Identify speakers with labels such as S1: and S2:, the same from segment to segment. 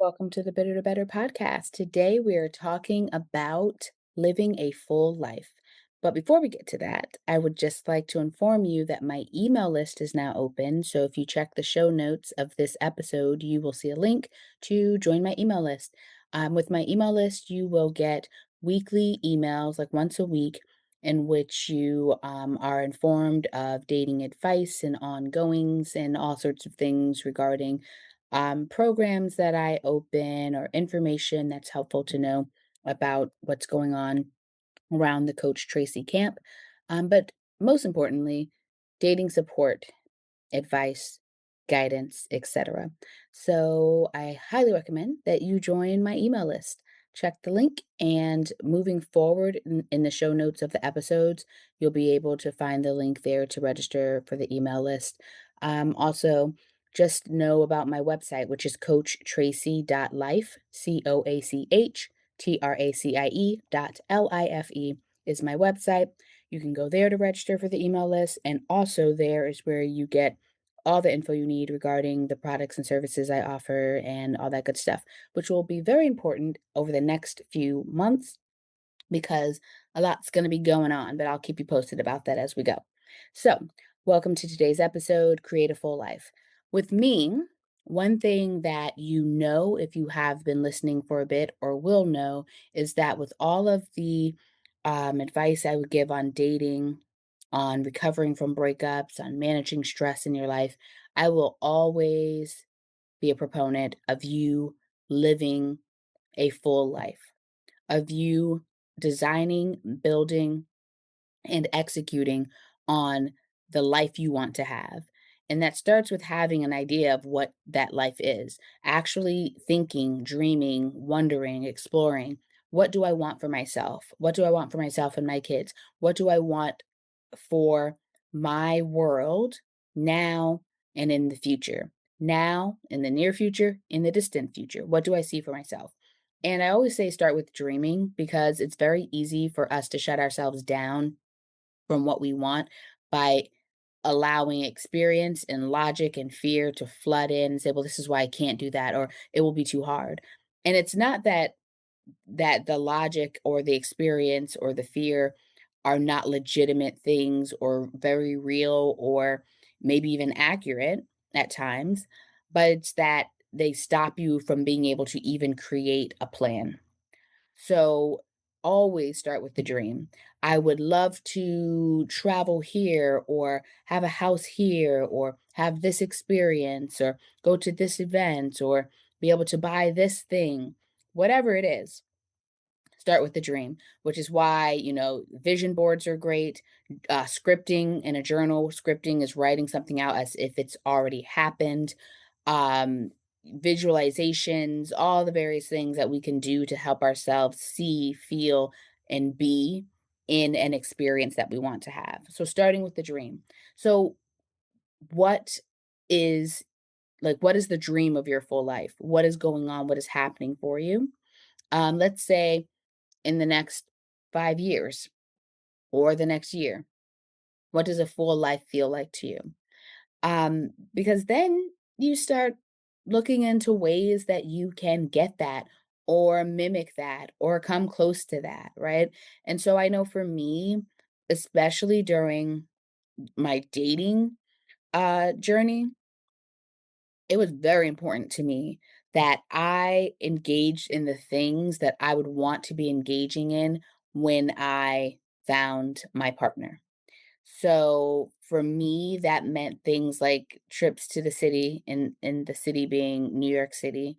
S1: Welcome to the Bitter to Better podcast. Today we are talking about living a full life. But before we get to that, I would just like to inform you that my email list is now open. So if you check the show notes of this episode, you will see a link to join my email list. With my email list, you will get weekly emails, like once a week, in which you are informed of dating advice and ongoings and all sorts of things regarding programs that I open or information that's helpful to know about what's going on around the Coach Tracy camp. But most importantly, dating support, advice, guidance, etc. So I highly recommend that you join my email list. Check the link, and moving forward in the show notes of the episodes, you'll be able to find the link there to register for the email list. Also, just know about my website, which is coachtracy.life, CoachTracie.life is my website. You can go there to register for the email list, and also there is where you get all the info you need regarding the products and services I offer and all that good stuff, which will be very important over the next few months because a lot's going to be going on, but I'll keep you posted about that as we go. So, welcome to today's episode, Create a Full Life. With me, one thing that you know if you have been listening for a bit or will know is that with all of the advice I would give on dating, on recovering from breakups, on managing stress in your life, I will always be a proponent of you living a full life, of you designing, building, and executing on the life you want to have. And that starts with having an idea of what that life is, actually thinking, dreaming, wondering, exploring. What do I want for myself? What do I want for myself and my kids? What do I want for my world now and in the future? Now, in the near future, in the distant future. What do I see for myself? And I always say start with dreaming because it's very easy for us to shut ourselves down from what we want by allowing experience and logic and fear to flood in and say, well, this is why I can't do that, or it will be too hard. And it's not that the logic or the experience or the fear are not legitimate things or very real or maybe even accurate at times, but it's that they stop you from being able to even create a plan. So always start with the dream. I would love to travel here or have a house here or have this experience or go to this event or be able to buy this thing, whatever it is. Start with the dream, which is why, vision boards are great. Scripting in a journal, scripting is writing something out as if it's already happened. Um, Visualizations, all the various things that we can do to help ourselves see, feel, and be in an experience that we want to have. So, starting with the dream. So, what is what is the dream of your full life? What is going on? What is happening for you? Let's say in the next 5 years or the next year? What does a full life feel like to you? Because then you start looking into ways that you can get that or mimic that or come close to that, right? And so I know for me, especially during my dating journey, it was very important to me that I engaged in the things that I would want to be engaging in when I found my partner. So for me, that meant things like trips to the city, in the city being New York City,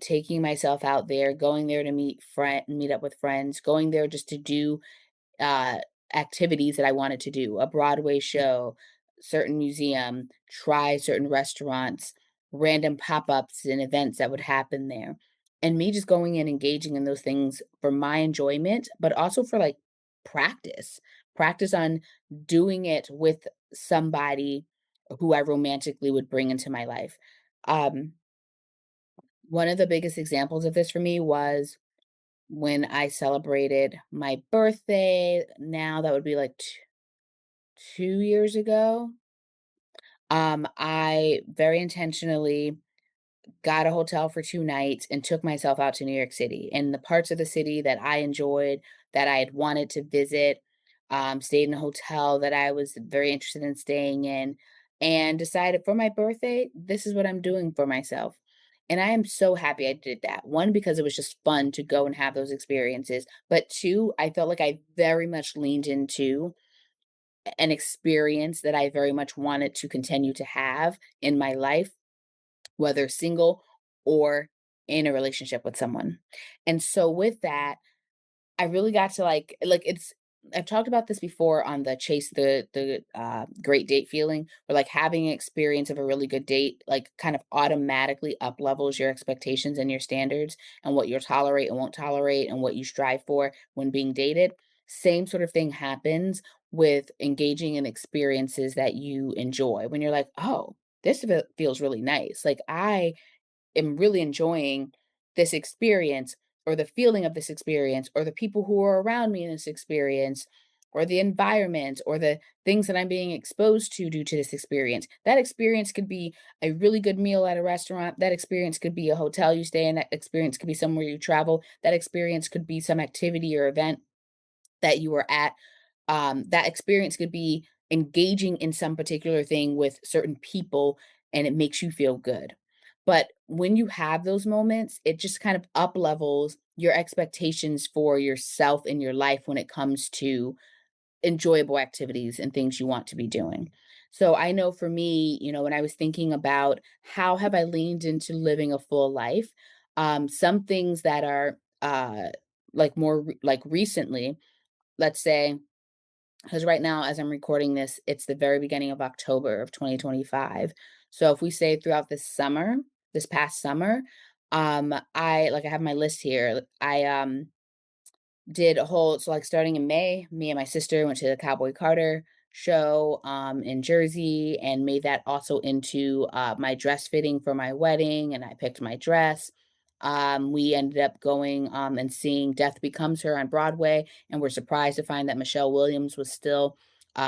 S1: taking myself out there, going there to meet up with friends, going there just to do uh, activities that I wanted to do, a Broadway show, certain museum, try certain restaurants, random pop-ups and events that would happen there. And me just going and engaging in those things for my enjoyment, but also for like practice, practice on doing it with somebody who I romantically would bring into my life. Um, One of the biggest examples of this for me was when I celebrated my birthday. Now that would be like 2 years ago. I very intentionally got a hotel for 2 nights and took myself out to New York City, and the parts of the city that I enjoyed, that I had wanted to visit, stayed in a hotel that I was very interested in staying in, and decided for my birthday, this is what I'm doing for myself. And I am so happy I did that. 1, because it was just fun to go and have those experiences, but 2, I felt like I very much leaned into an experience that I very much wanted to continue to have in my life, whether single or in a relationship with someone. And so with that, I really got to it's I've talked about this before on the chase the great date feeling, where like having an experience of a really good date like kind of automatically up levels your expectations and your standards and what you'll tolerate and won't tolerate and what you strive for when being dated. Same sort of thing happens with engaging in experiences that you enjoy when you're like, oh, feels really nice. Like I am really enjoying this experience or the feeling of this experience or the people who are around me in this experience or the environment or the things that I'm being exposed to due to this experience. That experience could be a really good meal at a restaurant. That experience could be a hotel you stay in. That experience could be somewhere you travel. That experience could be some activity or event that you were at. That experience could be engaging in some particular thing with certain people and it makes you feel good. But when you have those moments, it just kind of up levels your expectations for yourself in your life when it comes to enjoyable activities and things you want to be doing. So I know for me, when I was thinking about how have I leaned into living a full life, some things that are like recently, let's say, because right now, as I'm recording this, it's the very beginning of October of 2025. So if we say throughout this past summer, I have my list here. I did a whole so, like, starting in May, me and my sister went to the Cowboy Carter show, in Jersey and made that also into, my dress fitting for my wedding, and I picked my dress. We ended up going, and seeing Death Becomes Her on Broadway, and we're surprised to find that Michelle Williams was still,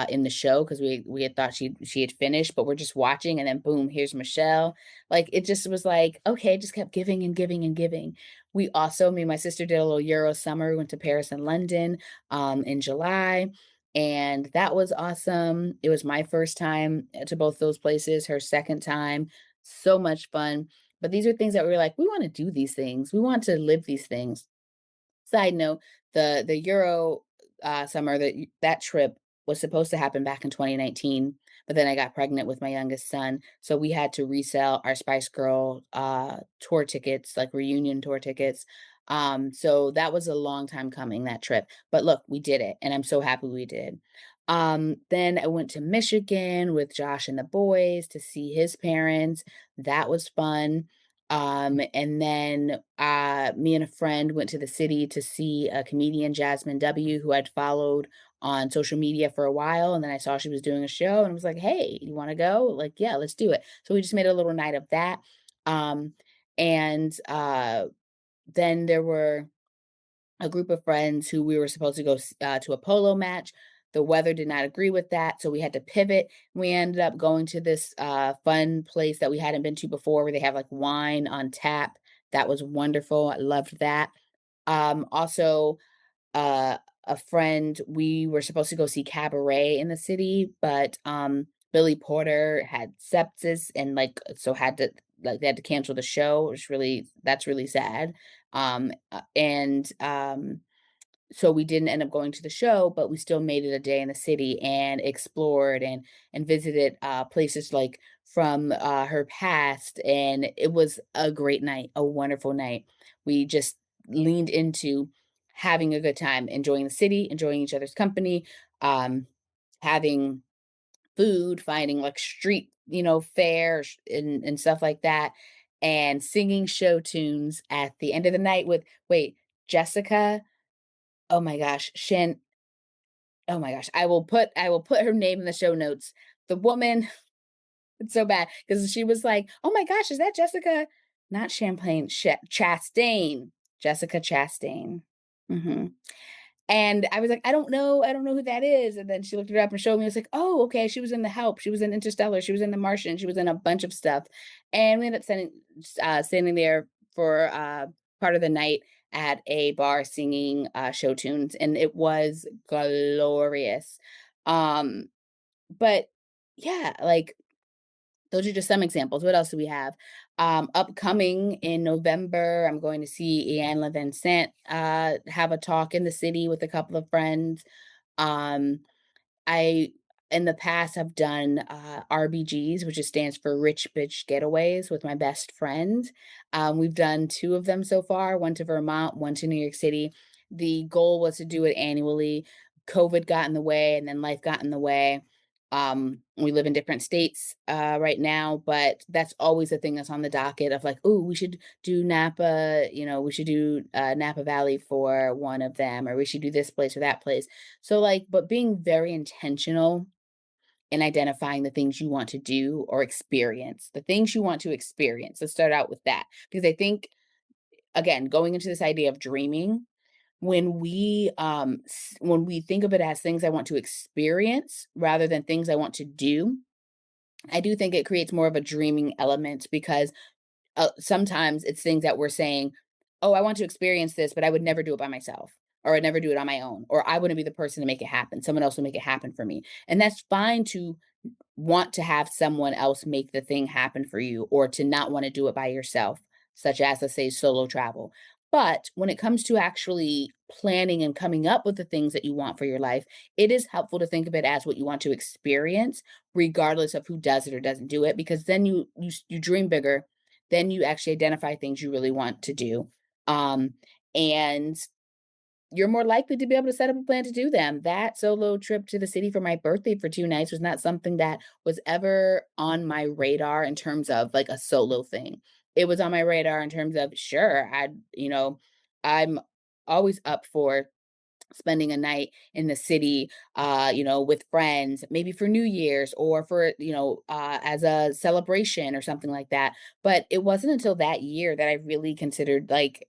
S1: in the show because we had thought she had finished, but we're just watching, and then boom, here's Michelle. Like, it just was like, okay, it just kept giving and giving and giving. Me and my sister did a little Euro summer, we went to Paris and London, in July, and that was awesome. It was my first time to both those places, her second time. So much fun. But these are things that we were like, we want to do these things. We want to live these things. Side note, the Euro, summer, that trip was supposed to happen back in 2019, but then I got pregnant with my youngest son, so we had to resell our Spice Girl, tour tickets, like reunion tour tickets. So that was a long time coming, that trip, but look, we did it, and I'm so happy we did. Then I went to Michigan with Josh and the boys to see his parents. That was fun. And then me and a friend went to the city to see a comedian, Jasmine W., who I'd followed on social media for a while. And then I saw she was doing a show and was like, hey, you want to go? Like, yeah, let's do it. So we just made a little night of that. Um, and then there were a group of friends who we were supposed to go to a polo match. The weather did not agree with that, so we had to pivot. We ended up going to this fun place that we hadn't been to before, where they have like wine on tap. That was wonderful. I loved that. Also, uh, a friend, we were supposed to go see Cabaret in the city, but Billy Porter had sepsis and so had to they had to cancel the show. That's really sad. And So we didn't end up going to the show, but we still made it a day in the city and explored and visited places like from her past, and it was a great night, a wonderful night. We just leaned into having a good time, enjoying the city, enjoying each other's company, um, having food, finding like street, fare and stuff like that, and singing show tunes at the end of the night with Jessica. Oh my gosh, oh my gosh, I will put her name in the show notes. The woman, it's so bad because she was like, "Oh my gosh, is that Jessica?" Not Champagne, Chastain. Jessica Chastain. Mhm. And I was like, I don't know who that is." And then she looked it up and showed me. I was like, "Oh, okay. She was in The Help. She was in Interstellar. She was in The Martian. She was in a bunch of stuff." And we ended up standing there for part of the night at a bar singing show tunes, and it was glorious. Um, but yeah, like those are just some examples. What else do we have? Upcoming in November, I'm going to see Ian LeVincent have a talk in the city with a couple of friends. Um, I in the past have done RBGs, which just stands for Rich Bitch Getaways with my best friend. We've done two of them so far, one to Vermont, one to New York City. The goal was to do it annually. COVID got in the way, and then life got in the way. We live in different states right now, but that's always a thing that's on the docket of like, oh, we should do Napa, we should do Napa Valley for one of them, or we should do this place or that place. So, like, but being very intentional in identifying the things you want to do or experience, the things you want to experience. Let's start out with that. Because I think, again, going into this idea of dreaming, when we think of it as things I want to experience rather than things I want to do, I do think it creates more of a dreaming element because sometimes it's things that we're saying, "Oh, I want to experience this, but I would never do it by myself, or I'd never do it on my own, or I wouldn't be the person to make it happen. Someone else will make it happen for me." And that's fine to want to have someone else make the thing happen for you or to not want to do it by yourself, such as, let's say, solo travel. But when it comes to actually planning and coming up with the things that you want for your life, it is helpful to think of it as what you want to experience, regardless of who does it or doesn't do it, because then you dream bigger, then you actually identify things you really want to do. Um, and you're more likely to be able to set up a plan to do them. That solo trip to the city for my birthday for 2 nights was not something that was ever on my radar in terms of, like, a solo thing. It was on my radar in terms of, sure, I'm always up for spending a night in the city, with friends, maybe for New Year's or for, as a celebration or something like that. But it wasn't until that year that I really considered, like,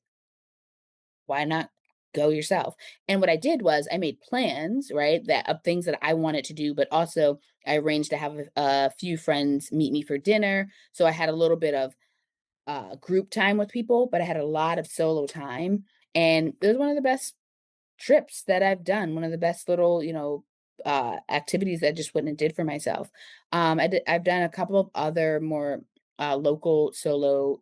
S1: why not go yourself? And what I did was I made plans, right, that of things that I wanted to do, but also I arranged to have a few friends meet me for dinner. So I had a little bit of group time with people, but I had a lot of solo time. And it was one of the best trips that I've done, one of the best little, activities that I just went and did for myself. I've done a couple of other more local solo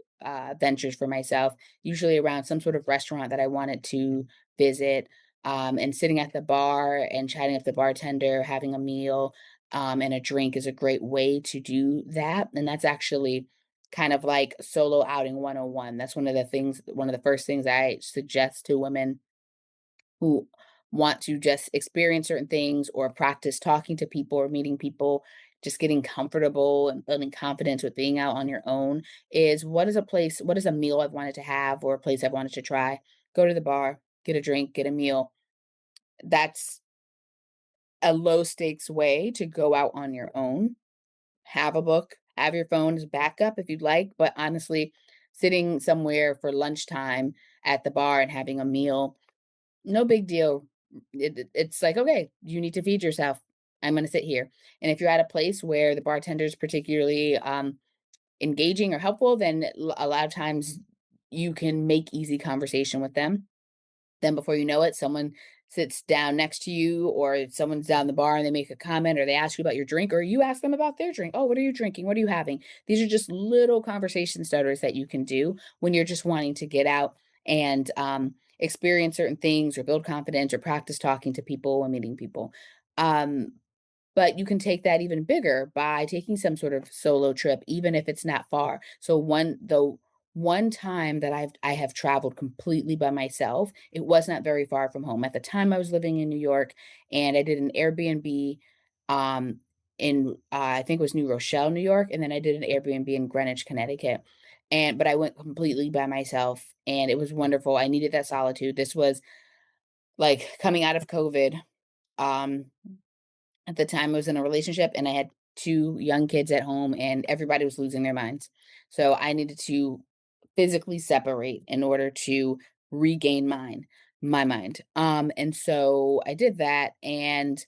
S1: ventures for myself, usually around some sort of restaurant that I wanted to visit, and sitting at the bar and chatting with the bartender, having a meal, and a drink is a great way to do that. And that's actually kind of like solo outing 101. That's one of the first things I suggest to women who want to just experience certain things or practice talking to people or meeting people, just getting comfortable and building confidence with being out on your own is what is a meal I've wanted to have or a place I've wanted to try? Go to the bar, get a drink, get a meal. That's a low stakes way to go out on your own. Have a book, have your phone as backup if you'd like, but honestly, sitting somewhere for lunchtime at the bar and having a meal, no big deal. It's like, "Okay, you need to feed yourself. I'm gonna sit here." And if you're at a place where the bartender is particularly, engaging or helpful, then a lot of times you can make easy conversation with them. Then before you know it, someone sits down next to you, or someone's down the bar and they make a comment, or they ask you about your drink, or you ask them about their drink. Oh, what are you drinking? What are you having? These are just little conversation starters that you can do when you're just wanting to get out and experience certain things, or build confidence, or practice talking to people and meeting people. Um, but you can take that even bigger by taking some sort of solo trip, even if it's not far. So one time that I have traveled completely by myself, it was not very far from home. At the time I was living in New York, and I did an Airbnb um in I think it was New Rochelle, New York, and then I did an Airbnb in Greenwich, Connecticut. And but I went completely by myself and it was wonderful. I needed that solitude. This was like coming out of COVID. Um at the time, I was in a relationship and I had 2 young kids at home and everybody was losing their minds. So I needed to physically separate in order to regain mine. my mind. And so I did that, and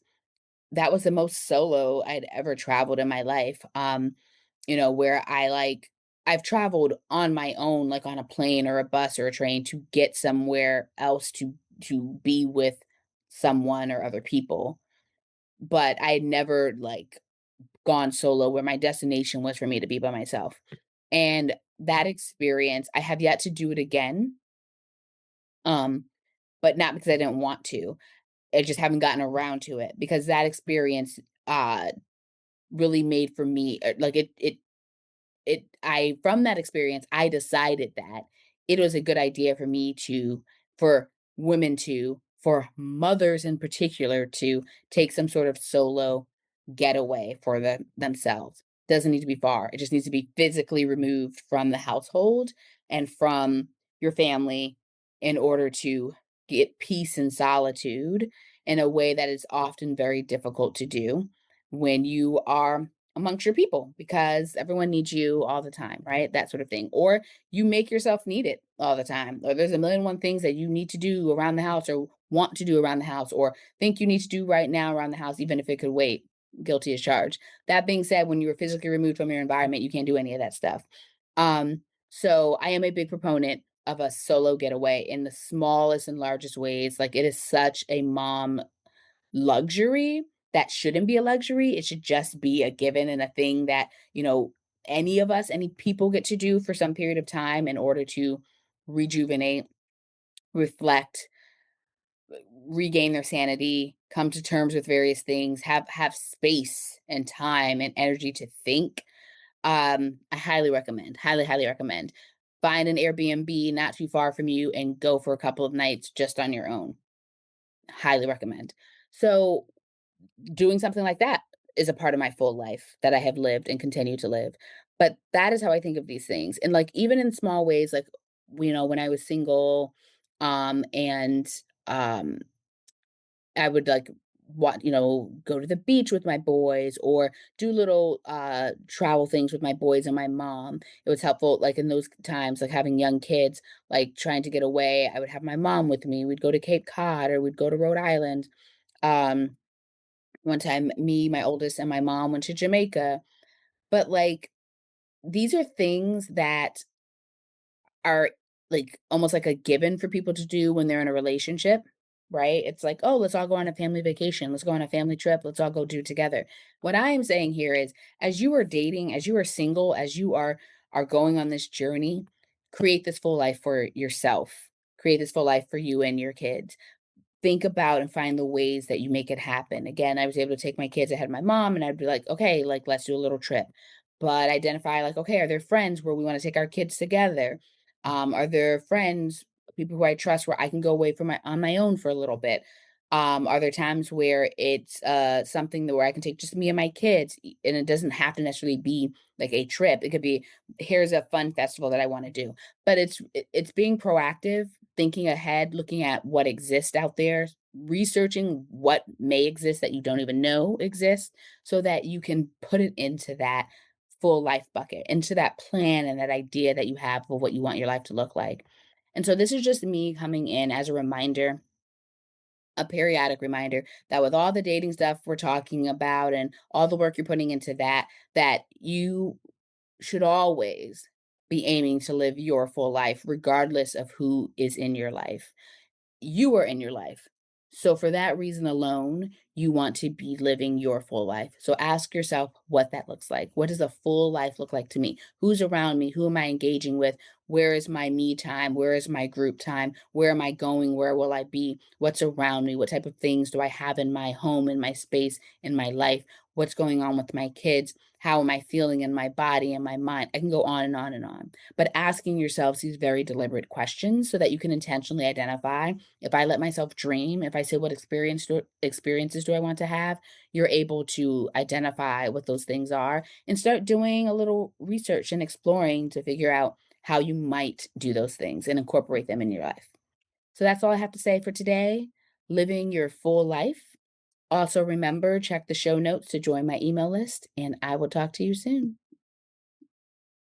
S1: that was the most solo I'd ever traveled in my life. Where I've traveled on my own, like on a plane or a bus or a train to get somewhere else to be with someone or other people. But I had never like gone solo where my destination was for me to be by myself. And that experience, I have yet to do it again. Um, but not because I didn't want to. I just haven't gotten around to it because that experience uh really made for me like it I from that experience I decided that it was a good idea for me to for women to for mothers in particular to take some sort of solo getaway for themselves. Doesn't need to be far. It just needs to be physically removed from the household and from your family in order to get peace and solitude in a way that is often very difficult to do when you are amongst your people because everyone needs you all the time, right? That sort of thing. Or you make yourself needed all the time. Or there's a million and one things that you need to do around the house or want to do around the house or think you need to do right now around the house, even if it could wait. Guilty as charged. That being said, when you're physically removed from your environment, you can't do any of that stuff. So I am a big proponent of a solo getaway in the smallest and largest ways. Like it is such a mom luxury that shouldn't be a luxury. It should just be a given and a thing that, any of us, any people get to do for some period of time in order to rejuvenate, reflect, regain their sanity, come to terms with various things, have space and time and energy to think. I highly recommend, highly, highly recommend. Find an Airbnb not too far from you and go for a couple of nights just on your own. Highly recommend. So doing something like that is a part of my full life that I have lived and continue to live. But that is how I think of these things. And like even in small ways, like when I was single, and um I would like go to the beach with my boys or do little travel things with my boys and my mom. It was helpful like in those times, like having young kids, like trying to get away. I would have my mom with me. We'd go to Cape Cod or we'd go to Rhode Island. Um One time, me, my oldest, and my mom went to Jamaica, but, like, these are things that are, like, almost like a given for people to do when they're in a relationship, right? It's like, "Oh, let's all go on a family vacation. Let's go on a family trip. Let's all go do it together." What I am saying here is, as you are dating, as you are single, as you are going on this journey, create this full life for yourself. Create this full life for you and your kids. Think about and find the ways that you make it happen. Again, I was able to take my kids. I had my mom, and I'd be like, okay, like, let's do a little trip. But identify, like, okay, are there friends where we want to take our kids together? Are there friends, people who I trust where I can go away from on my own for a little bit? Are there times where it's something that where I can take just me and my kids, and it doesn't have to necessarily be like a trip. It could be here's a fun festival that I want to do. But it's being proactive, thinking ahead, looking at what exists out there, researching what may exist that you don't even know exists so that you can put it into that full life bucket, into that plan and that idea that you have of what you want your life to look like. And so this is just me coming in as a reminder, a periodic reminder that with all the dating stuff we're talking about and all the work you're putting into that, that you should always be aiming to live your full life, regardless of who is in your life. You are in your life. So for that reason alone, you want to be living your full life. So ask yourself what that looks like. What does a full life look like to me? Who's around me? Who am I engaging with? Where is my me time? Where is my group time? Where am I going? Where will I be? What's around me? What type of things do I have in my home, in my space, in my life? What's going on with my kids? How am I feeling in my body and my mind? I can go on and on and on. But asking yourselves these very deliberate questions so that you can intentionally identify, if I let myself dream, if I say what experiences do I want to have, you're able to identify what those things are and start doing a little research and exploring to figure out how you might do those things and incorporate them in your life. So that's all I have to say for today. Living your full life. Also remember, check the show notes to join my email list, and I will talk to you soon.